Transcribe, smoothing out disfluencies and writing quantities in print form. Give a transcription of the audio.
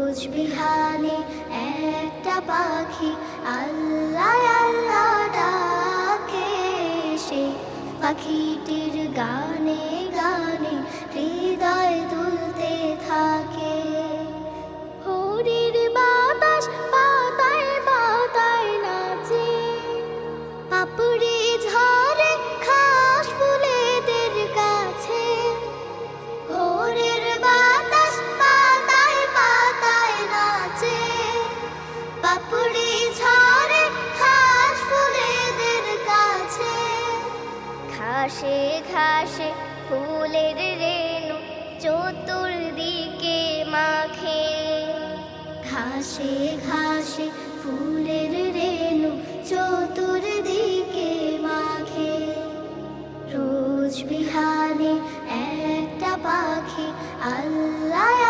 রোজ বিহানে একটা পাখি আল্লাহ আল্লাহ ডাকে, সে পাখিটির গানে গানে হৃদয় দুলতে থাকে। ভোরের বাতাস পাতায় পাতায় নাচে, পাপড়ি ঝরে ঘাস ফুলেদের কাছে। ভোরের বাতাস পাতায় পাতায় নাচে, পাপড়ি ঝরে ঘাস ফুলেদের কাছে। ঘাসে ঘাসে ফুলের রেণু চতুর্দিকে মাখে, ঘাসে ঘাসে ফুলের রেণু চতুর্দিকে মাখে। রোজ বিহানে একটা পাখি আল্লাহ